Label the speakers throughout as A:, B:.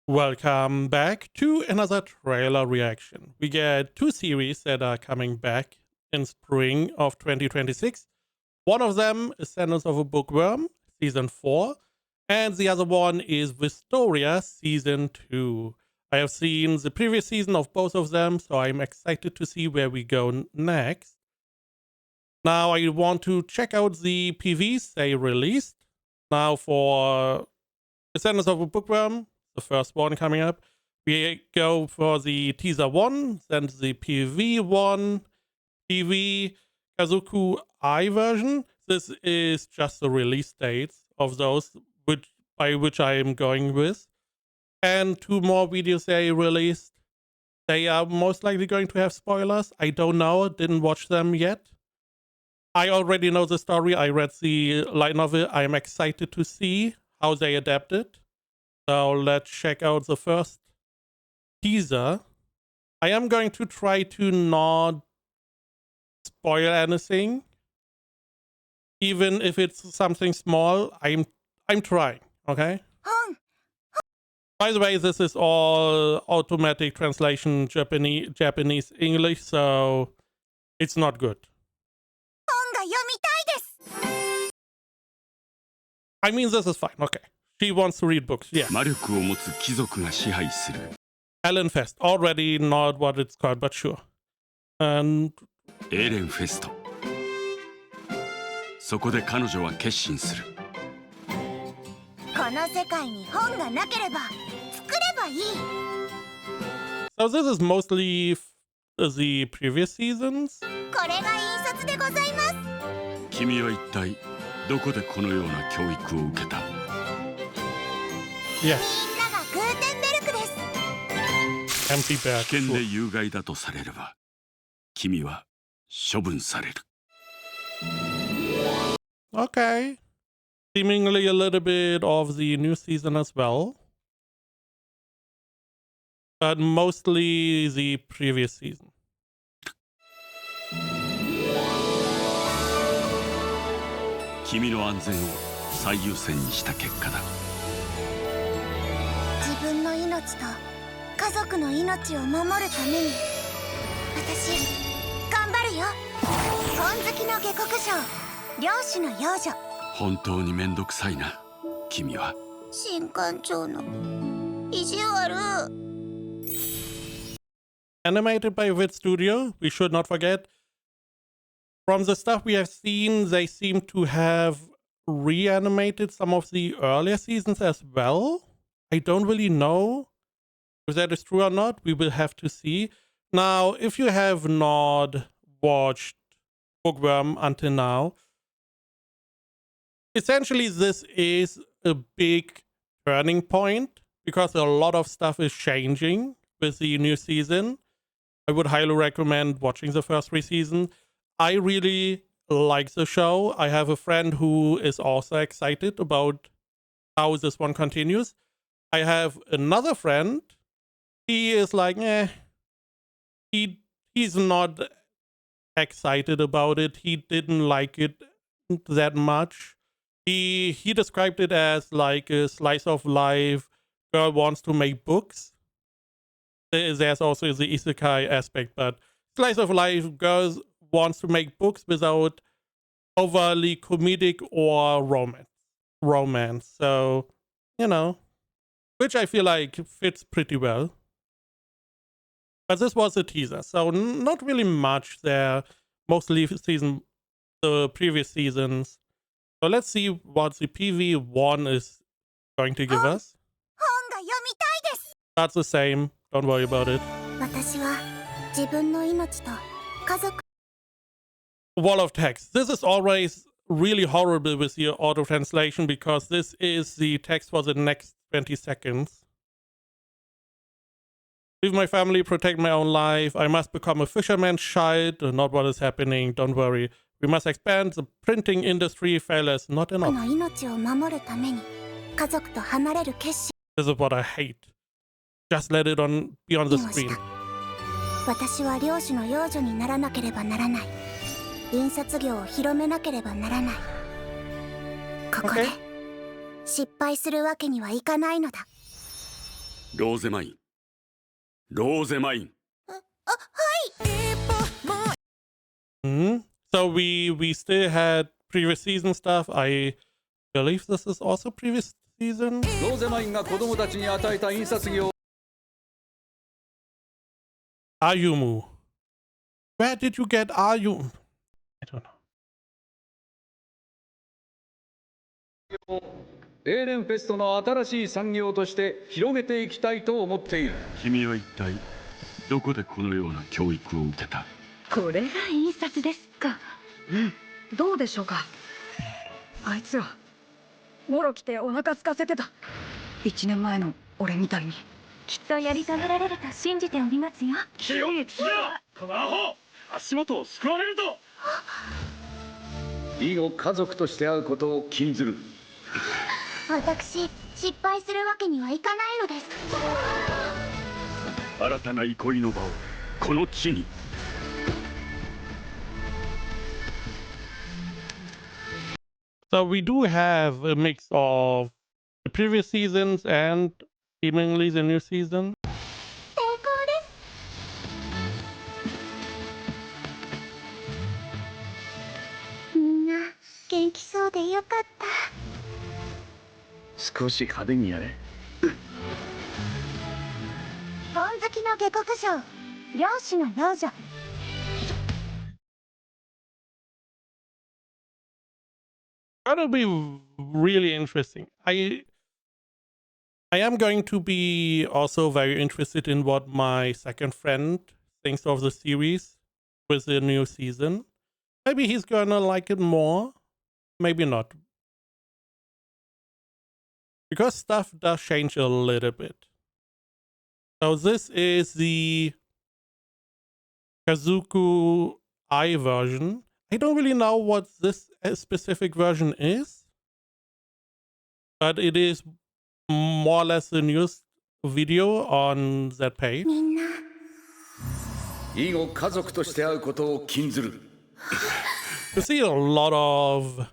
A: Welcome back to another trailer reaction. We get two series that are coming back in spring of 2026. One of them is Sentence of a Bookworm, Season 4, and the other one is Wistoria, Season 2. I have seen the previous season of both of them, so I'm excited to see where we go next. Now I want to check out the PVs they released. Now for The Sentence of a Bookworm, the first one coming up, we go for the teaser 1, then the PV 1, PV Kazuku I version. This is just the release dates of those by which I am going with. And two more videos they released. They are most likely going to have spoilers. I don't know, didn't watch them yet. I already know the story. I read the light novel. I am excited to see how they adapt it. So let's check out the first teaser. I am going to try to not spoil anything. Even if it's something small, I'm trying, okay? By the way, this is all automatic translation Japanese English, so it's not good. I mean, this is fine, okay. She wants to read books, yeah. Ellen Fest, already not what it's called, but sure. And
B: エレンフェスト。そこで彼女は決心する。
C: この世界に本がなければ作ればいい。
A: So this is mostly the previous seasons.
C: これが印刷でございます。
B: 君は一体どこでこのような教育を受けた？
A: Yes.
C: みんながグーテンベルクです。
A: Empty bag.
B: 危険で有害だとされれば、君は処分される。
A: Okay. Seemingly a little bit of the new season as well. But mostly the previous season.
B: 君の安全を最優先にした結果だ。
C: 自分の命と家族の命を守るために私頑張るよ。本好きの下克上、漁師の幼女。
B: 本当にめんどくさいな、君は。
C: 新館長の意地悪。
A: Animated by Wit Studio, we should not forget. From the stuff we have seen, they seem to have reanimated some of the earlier seasons as well. I don't really know if that is true or not. We will have to see. Now, if you have not watched Bookworm until now, essentially this is a big turning point because a lot of stuff is changing with the new season. I would highly recommend watching the first 3 seasons. I really like the show. I have a friend who is also excited about how this one continues. I have another friend. He is like, he's not excited about it. He didn't like it that much. He described it as like a slice of life. Girl wants to make books. There's also the isekai aspect, but slice of life, girls wants to make books without overly comedic or romance. So, you know, which I feel like fits pretty well. But this was a teaser, so not really much there. Mostly the previous seasons. So let's see what the PV1 is going to give us.
C: 本が読みたいです。
A: That's the same. Don't worry about it.
C: 私は自分の命と家族。
A: Wall of text. This is always really horrible with your auto translation because this is the text for the next 20 seconds. Leave my family, protect my own life. I must become a fisherman's child. Not what is happening. Don't worry. We must expand the printing industry. Failure is not enough.
C: の命を守るために家族と離れる決心。
A: This is what I hate. Just let it be on the screen.
C: 私は漁師の幼女にならなければならない。印刷業を広めなければならない。ここで失敗するわけにはいかないのだ。
B: ローゼマイン。ローゼマイン。
A: So we still had previous season stuff. I believe this is also previous season.
D: ローゼマインが子供たちに与えた印刷業
A: Ayumu. Where did you get Ayumu? I don't know.
D: エーレンフェストの新しい産業として広げていきたいと思っている。
B: 君は一体どこでこのような教育を受けた？
E: これが印刷ですか。どうでしょうか。あいつらもろ来てお腹空かせてた。1年前の俺みたいに。
C: きっとやり遂げられると信じておりますよ。
B: 気をつけろ！このアホ！足元を救われるぞ！
D: 以後家族として会うことを禁ずる。
C: 私、失敗するわけにはいかないのです。
B: 新たな憩いの場をこの地に。
A: So we do have a mix of the previous seasons and seemingly the new season.
C: 成功です。みんな元気そうでよかった。
D: 少し派手にやれ。
C: 本好きの下克上、漁師の幼女。
A: That'll be really interesting. I am going to be also very interested in what my second friend thinks of the series with the new season. Maybe he's gonna like it more, maybe not. Because stuff does change a little bit. So this is the Kazuku I version. I don't really know what this specific version is, but it is more or less the newest video on that page.
C: みんな、
D: 以後家族として会うことを禁ずる。
A: You see a lot of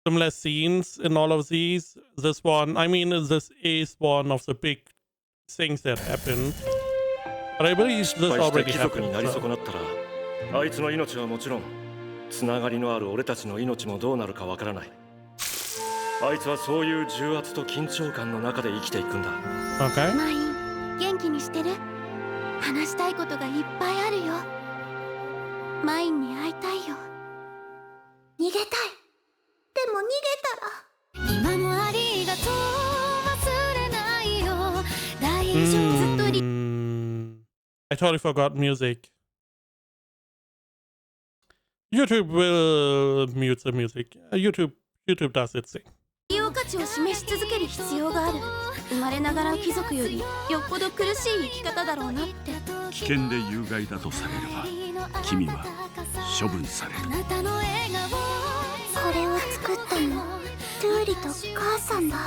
A: similar scenes in all of these. This one, I mean, this is one of the big things that happened. But I believe this
F: 失敗して
A: already
F: 貴族に
A: happened.
F: なり
A: So.
F: 損なったらあいつの命はもちろんつながりのある俺たちの命もどうなるかわからない。あいつはそういう重圧と緊張感の中で生きていくんだ。
A: Okay.
C: マイン、元気にしてる？話したいことがいっぱいあるよ。マインに会いたいよ。逃げたい。でも逃げたら。今もありがとう忘れないよ。大丈夫ずっとり。
A: I totally forgot music. YouTube will mute the music. YouTube does its thing.
C: 利用価値を示し続ける必要がある。生まれながら貴族よりよっぽど苦しい生き方だろうなって。
B: 危険で有害だとされれば君は処分される。
C: これを作ったのルーリと母さんだ。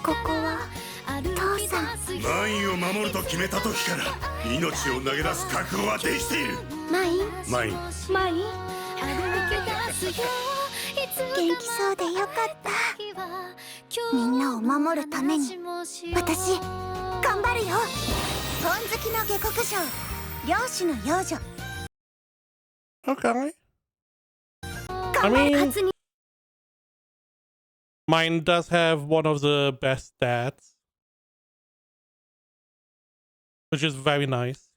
C: ここは父さん。
G: マインを守ると決めた時から命を投げ出す覚悟はできている。
C: マイン、
G: マイン、
C: マイン、元気そうでよかった。みんなを守るために私頑張るよ。本好きの下克上、漁師の幼女。
A: Okay.
C: 頑張るはずに。
A: Mine does have one of the best stats, which is very nice.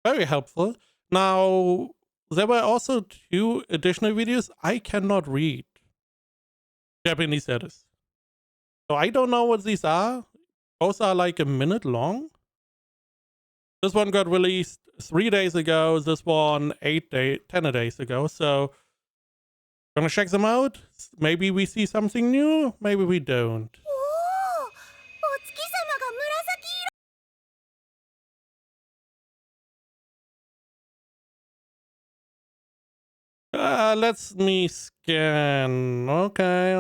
A: Very helpful. Now, there were also 2 additional videos I cannot read. Japanese that is. So I don't know what these are. Both are like a minute long. This one got released 3 days ago. This one 10 days ago. So gonna check them out. Maybe we see something new. Maybe we don't.
C: おお、お月様が紫色。
A: Let's me scan. Okay.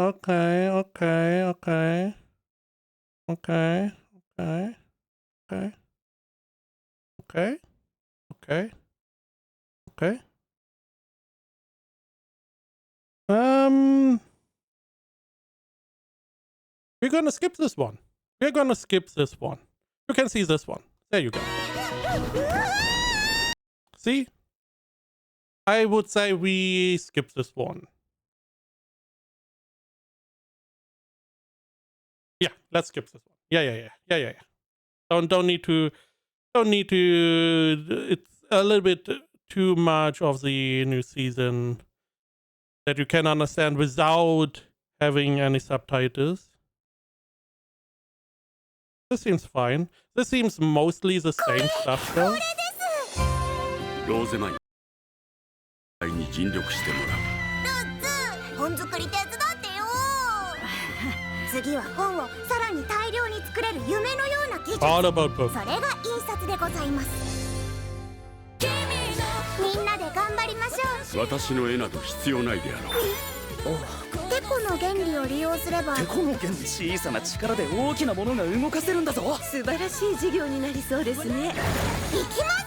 A: We're gonna skip this one. we're gonna skip this one. You can see this one. There you go. See? I would say we skip this one. Yeah, let's skip this one. Yeah. Don't need to. It's a little bit too much of the new season that you can understand without having any subtitles. This seems fine. This seems mostly the same stuff though.
B: ローゼマイに尽力してもらう。
C: 本作り手伝ってよ。次は本をさらに大量に作れる夢のような技術。
A: All about books.
C: それが印刷でございます。みんなで頑張りましょう。
B: 私の絵など必要ないであろう。
C: テコの原理を利用すれば。
H: テコの原理、小さな力で大きなものが動かせるんだぞ。
I: 素晴らしい授業になりそうですね。
C: 行きます。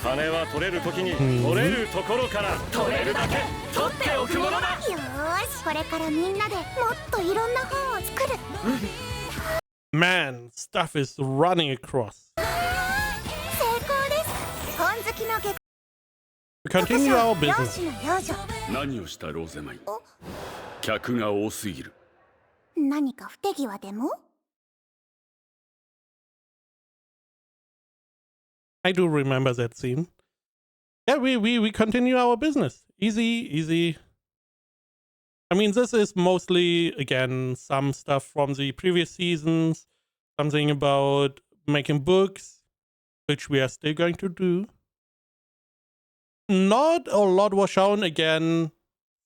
F: 金は取れる時に取れるところから取れるだけ取っておくものだ。
C: よーし、これからみんなでもっといろんな本を作る。
A: Man, stuff is running across.
C: 成功です。本好きの下
A: We continue our
C: 漁
A: business.
C: 師の幼女。
B: 何をしたローゼマイ。客が多すぎる。
C: 何か不手際でも？
A: I do remember that scene. Yeah, we continue our business. Easy. I mean, this is mostly, again, some stuff from the previous seasons. Something about making books, which we are still going to do. Not a lot was shown, again,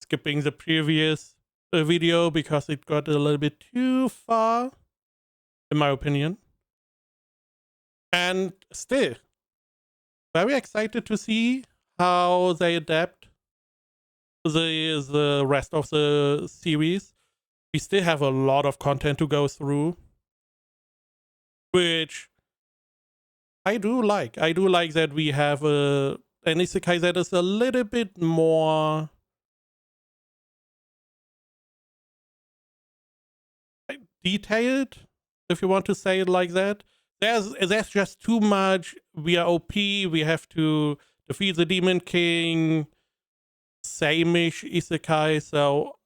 A: skipping the previous video because it got a little bit too far, in my opinion. And still, very excited to see how they adapt the rest of the series. We still have a lot of content to go through, which I do like. I do like that we have an isekai that is a little bit more detailed, if you want to say it like that. There's just too much. We are OP. We have to defeat the Demon King. Same-ish isekai. So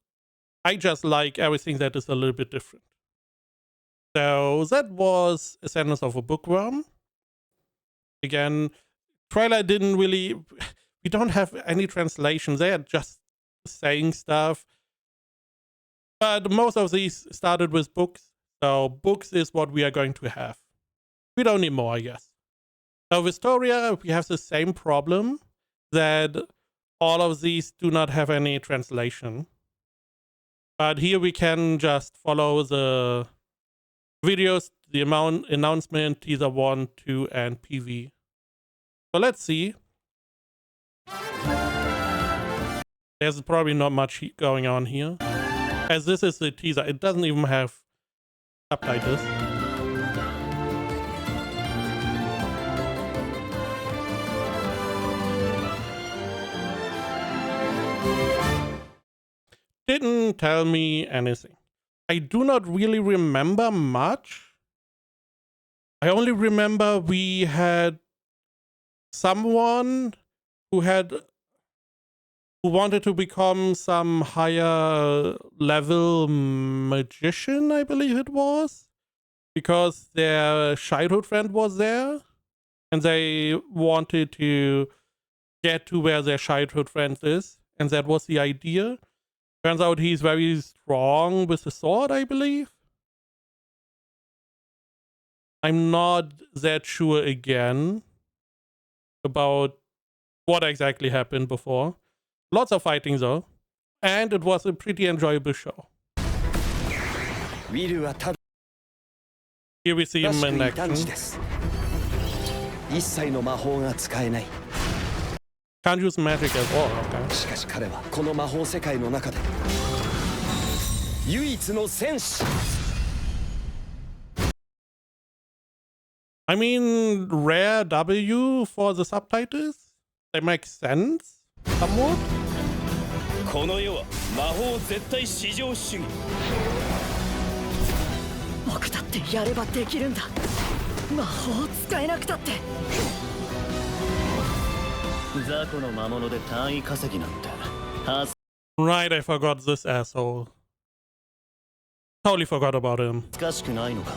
A: I just like everything that is a little bit different. So that was Ascendance of a Bookworm. Again, trailer didn't really. We don't have any translation. They are just saying stuff. But most of these started with books. So books is what we are going to have. We don't need more, I guess. So Wistoria, we have the same problem that all of these do not have any translation. But here we can just follow the videos, the announcement, teaser 1, 2, and PV. So let's see. There's probably not much going on here. As this is the teaser, it doesn't even have subtitles. Didn't tell me anything. I do not really remember much. I only remember we had someone who wanted to become some higher level magician, I believe it was, because their childhood friend was there and they wanted to get to where their childhood friend is, and that was the idea. Turns out he's very strong with the sword, I believe. I'm not that sure again about what exactly happened before. Lots of fighting though, and it was a pretty enjoyable show. Here we see him in action. Can't use magic at all, okay. I mean, rare W for the subtitles? They make sense, somewhat?
H: この世は魔法絶対至上主義。僕だってやればできるんだ。魔法使えなくたって。雑魚の魔物で単位稼ぎなんて。
A: Right, I forgot this asshole. Totally forgot about him.
H: 難しくないのか。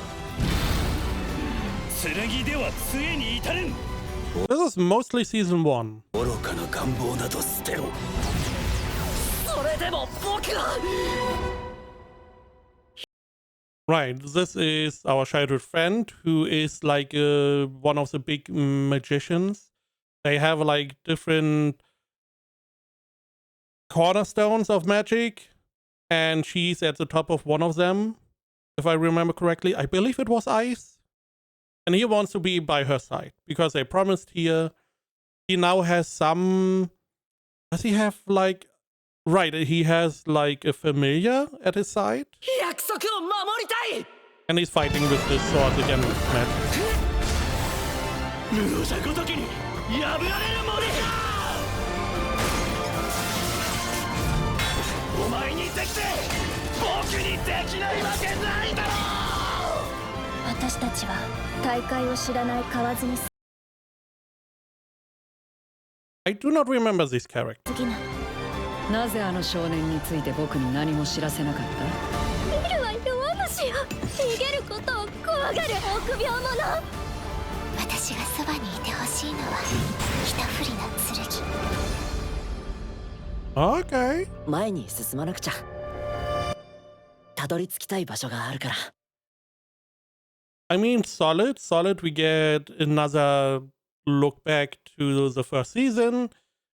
F: 剣では杖に至れん。
A: This is mostly season 1.
H: 愚かな願望など捨てろ。それでも僕は。
A: Right, this is our childhood friend who is like one of the big magicians. They have like different cornerstones of magic, and she's at the top of one of them, if I remember correctly. I believe it was Ice. And he wants to be by her side because they promised here. He now has some. Does he have like. Right, he has like a familiar at his side.
H: 約束を守りたい。
A: And he's fighting with this sword again with magic.
F: 無者ごときに破られるものか。お前にできて僕にできないわけないだろう。
C: 私たちは大会を知らない河津に
A: I do not remember this character.
C: 過ぎない。
E: なぜあの少年について僕に何も知らせなかった？
C: 見るは弱虫よ。逃げることを怖がる臆病者。私がそばにいてほしいのは一振りの剣。
A: Okay.
H: 前に進まなくちゃ。たどり着きたい場所があるから。
A: I mean, solid. We get another look back to the first season.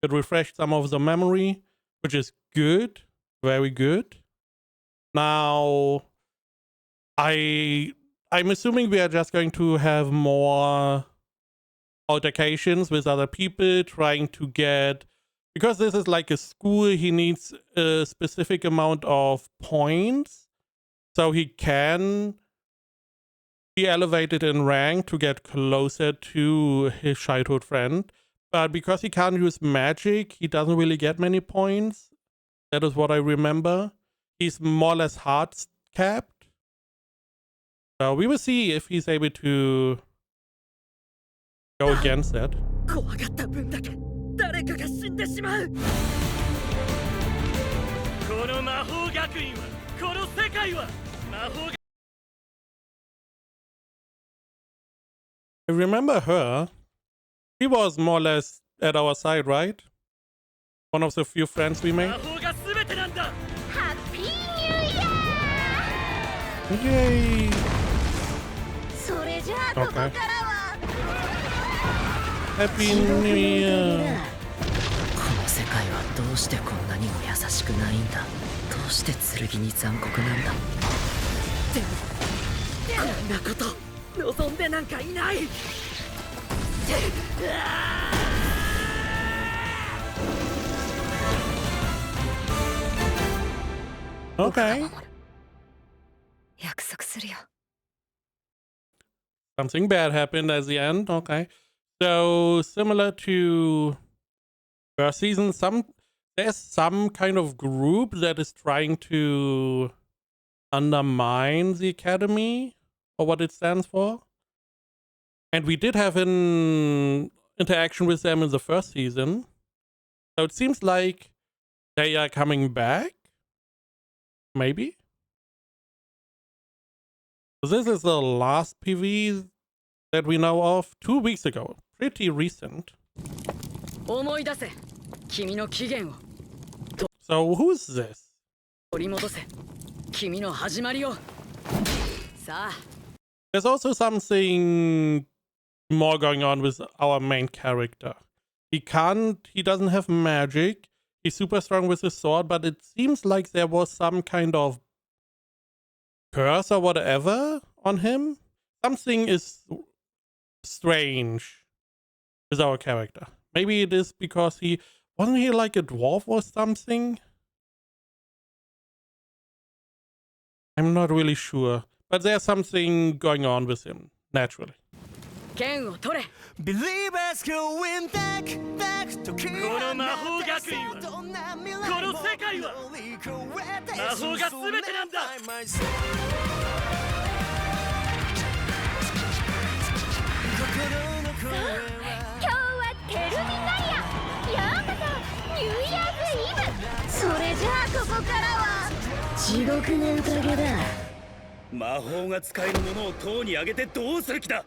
A: It refreshed some of the memory, which is good. Very good. Now, I'm assuming we are just going to have more altercations with other people trying to get, because this is like a school, he needs a specific amount of points so he can be elevated in rank to get closer to his childhood friend. But because he can't use magic, he doesn't really get many points. That is what I remember. He's more or less hard capped. So we will see if he's able to go against that.
H: 怖がった分だけ誰かが死んでしまう。
F: この魔法学院は、この世界は魔法。
A: I remember her. She was more or less at our side, right? One of the few friends we made.
F: 魔法が全てなんだ。
C: ハッピーニューイヤー。
A: Yay!
C: それじゃあここからは
A: Happy New Year!
H: この世界はどうしてこんなにも優しくないんだ。どうして剣に残酷なんだ。でもこんなこと望んでなんかいない。
A: Okay.
E: 約束するよ。
A: Something bad happened at the end. Okay. So similar to first season, there's some kind of group that is trying to undermine the academy or what it stands for. And we did have an interaction with them in the first season. So it seems like they are coming back. Maybe. So this is the last PV that we know of 2 weeks ago. Pretty recent.
E: 思い出せ。君の起源を
A: So who's this?
E: 取り戻せ。君の始まりを。さあ。
A: There's also something more going on with our main character. He doesn't have magic. He's super strong with his sword, but it seems like there was some kind of curse or whatever on him. Something is strange with our character. Maybe it is because wasn't he like a dwarf or something? I'm not really sure. But there's something going on with him, naturally.
E: 剣を取れ。
H: Believers going back to
F: この魔法学院は、この世界は魔法が全てなんだ。
H: 地獄の宴だ。
B: 魔法が使えるものを塔に上げてどうする気だ。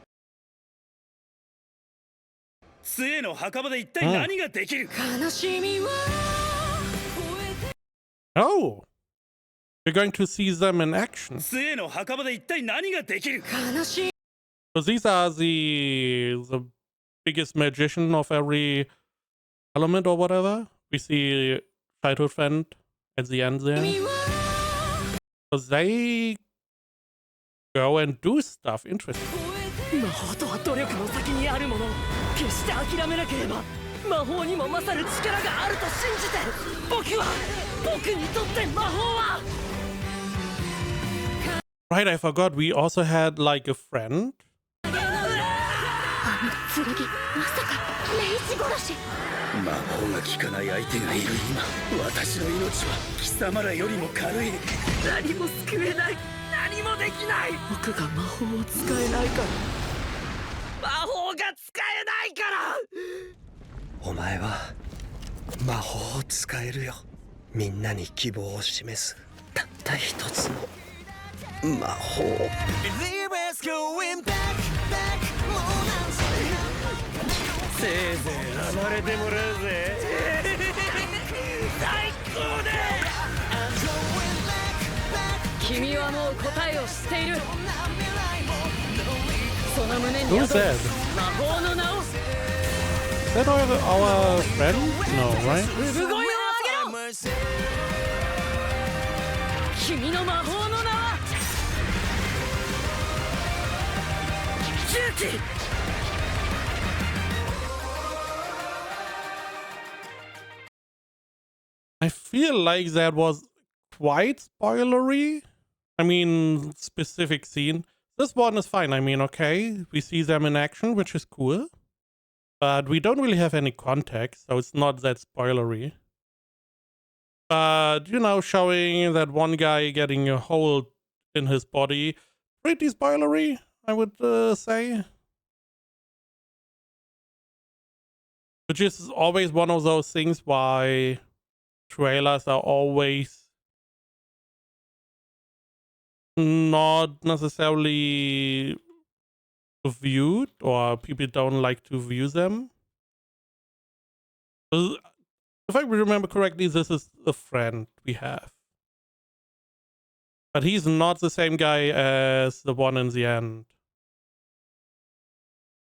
B: 杖の墓場で一体何ができる。
H: 悲しみは
A: Oh, we're going to see them in action.
B: 杖の墓場で一体何ができる。
H: 悲しい
A: So these are the biggest magician of every element or whatever. We see childhood friend at the end there. So they go and do stuff. Interesting.
H: 魔法とは努力の先にあるもの。決して諦めなければ魔法にも勝る力があると信じて、僕にとって魔法は。
A: Right, I forgot we also had like a friend.
C: あの剣、まさかレイジ殺し。
B: 魔法が効かない相手がいる今、私の命は貴様らよりも軽い。
H: 何も救えない、何もできない。僕が魔法を使えないから。魔法が使えないから。
J: お前は魔法を使えるよ。みんなに希望を示すたった一つの魔法。
F: せいぜい離れてもらうぜ。
H: 最高だ。君はもう答えを知っている。その胸に
A: Who's that?
H: 魔法の名を。
A: Is that our friend? No, right?
H: 産声を上げろ。君の魔法の名は重機。
A: I feel like that was quite spoilery. I mean, specific scene. This one is fine. I mean, okay, we see them in action, which is cool. But we don't really have any context, so it's not that spoilery. But, you know, showing that one guy getting a hole in his body, pretty spoilery, I would say. Which is always one of those things why trailers are always not necessarily viewed, or people don't like to view them. If I remember correctly, this is a friend we have. But he's not the same guy as the one in the end.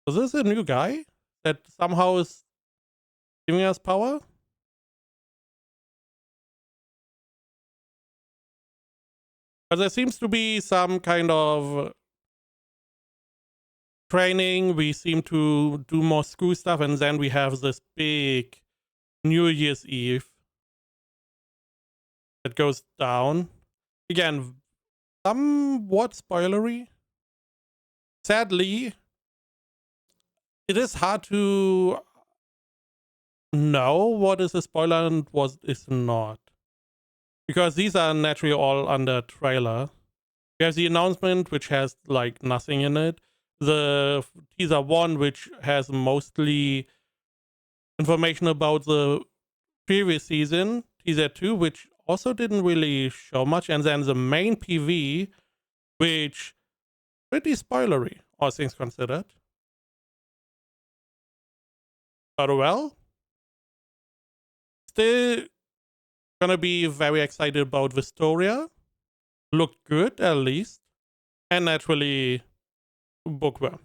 A: So this is a new guy that somehow is giving us power? But there seems to be some kind of training. We seem to do more school stuff, and then we have this big New Year's Eve that goes down. Again, somewhat spoilery. Sadly, it is hard to know what is a spoiler and what is not. Because these are naturally all under trailer. We have the announcement, which has like nothing in it. The teaser 1, which has mostly information about the previous season. Teaser 2, which also didn't really show much. And then the main PV, which pretty spoilery, all things considered. But well, still gonna be very excited about Wistoria. Looked good, at least. And naturally, Bookworm.